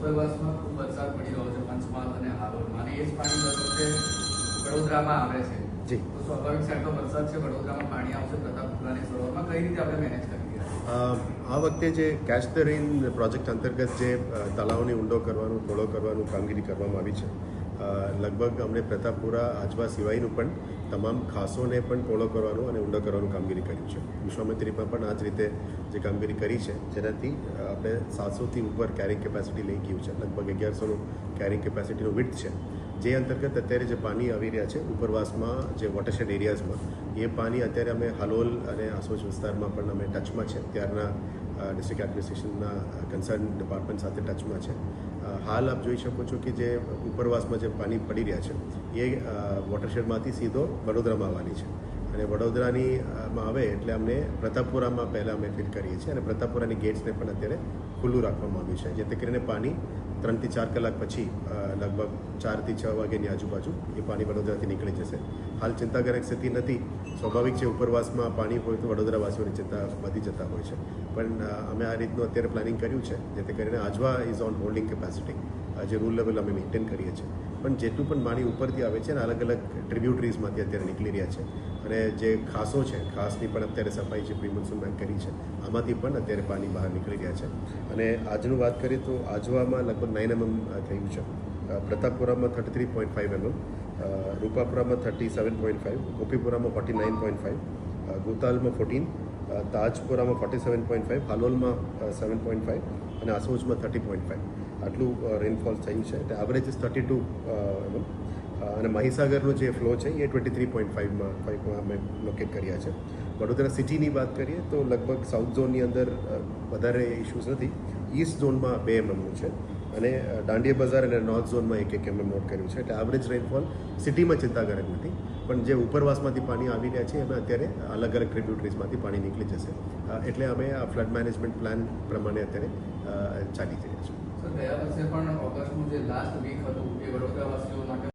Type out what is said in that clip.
ઉપરવાસમાં ખૂબ વરસાદ પડી રહ્યો છે પંચમહાલ અને હાલોલમાં, અને એ જ પાણી દર વખતે વડોદરામાં આવે છે. જી, તો સ્વાભાવિક છે આટલો વરસાદ છે, વડોદરામાં પાણી આવશે પ્રતાપપુરાની સરોવરમાં, કઈ રીતે આપણે મેનેજ કરી રહ્યા? આ વખતે જે કેચ ધ રેઇન પ્રોજેક્ટ અંતર્ગત જે તળાવની ઊંડો કરવાનું, પહોળો કરવાનું કામગીરી કરવામાં આવી છે. લગભગ અમને પ્રતાપપુરા આજવા સિવાયનું પણ તમામ ખાસોને પણ પહોળો કરવાનું અને ઊંડો કરવાનું કામગીરી કર્યું છે. વિશ્વામિત્રીમાં પણ આ જ રીતે જે કામગીરી કરી છે, જેનાથી આપણે 700થી ઉપર કેરિંગ કેપેસિટી લઈ ગયું છે. લગભગ 1100નું કેરિંગ કેપેસિટીનું વિડ્થ છે. જે અંતર્ગત અત્યારે જે પાણી આવી રહ્યા છે ઉપરવાસમાં, જે વોટરશેડ એરિયાઝમાં, એ પાણી અત્યારે અમે હાલોલ અને આસોજ વિસ્તારમાં પણ અમે ટચમાં છે. ત્યારના ડિસ્ટ્રિક્ટ એડમિનિસ્ટ્રેશનના કન્સર્ન ડિપાર્ટમેન્ટ સાથે ટચમાં છે. હાલ આપ જોઈ શકો છો કે જે ઉપરવાસમાં જે પાણી પડી રહ્યા છે એ વોટરશેડમાંથી સીધો વડોદરામાં આવવાની છે, અને વડોદરાની માં આવે એટલે અમને પ્રતાપપુરામાં પહેલાં અમે ફિલ કરીએ છીએ, અને પ્રતાપપુરાની ગેટ્સને પણ અત્યારે ખુલ્લું રાખવામાં આવ્યું છે, જેથી કરીને પાણી 3 થી 4 કલાક પછી લગભગ 4 થી 6 વાગ્યાની આજુબાજુ એ પાણી વડોદરાથી નીકળી જશે. હાલ ચિંતાજનક સ્થિતિ નથી. સ્વાભાવિક છે, ઉપરવાસમાં પાણી હોય તો વડોદરાવાસીઓની ચિંતા વધી જતા હોય છે, પણ અમે આ રીતનું અત્યારે પ્લાનિંગ કર્યું છે, જેથી કરીને Ajwa is on holding capacity, જે રૂલ લેવલ અમે મેન્ટેન કરીએ છીએ. પણ જેટલું પણ પાણી ઉપરથી આવે છે ને, અલગ અલગ ટ્રિબ્યુટરીઝમાંથી અત્યારે નીકળી રહ્યા છે, અને જે ખાસો છે, ખાસની પણ અત્યારે સફાઈ જે પ્રી મોન્સૂનમાં કરી છે, આમાંથી પણ અત્યારે પાણી બહાર નીકળી રહ્યા છે. અને આજનું વાત કરીએ તો આજવામાં લગભગ 9 mm થયું છે, પ્રતાપપુરામાં 33.5 mm, રૂપાપુરામાં 37.5, ગોપીપુરામાં 49.5, ગોતાલમાં 14, તાજપુરામાં 47.5, હાલોલમાં 7.5 અને આસોજમાં 30.5 આટલું રેનફોલ થયું છે. એટલે એવરેજ 32 mm, અને મહીસાગરનો જે ફ્લો છે એ 23.5માં અમે લોકેટ કર્યા છે. વડોદરા સિટીની વાત કરીએ તો લગભગ સાઉથ ઝોનની અંદર વધારે ઇશ્યુઝ નથી. ઈસ્ટ ઝોનમાં 2 mm છે, અને દાંડિયા બજાર અને નોર્થ ઝોનમાં 1 mm નોટ કર્યું છે. એટલે એવરેજ રેનફોલ સિટીમાં ચિંતાજનક નથી, પણ જે ઉપરવાસમાંથી પાણી આવી રહ્યા છે એમાં અત્યારે અલગ અલગ ટ્રિબ્યુટરીઝમાંથી પાણી નીકળી જશે. એટલે અમે આ ફ્લડ મેનેજમેન્ટ પ્લાન પ્રમાણે અત્યારે ચાલી રહ્યા છે. સર, ગયા વર્ષે પણ ઓગસ્ટનું જે લાસ્ટ વીક હતું એ વડોદરાવાસીઓ માટે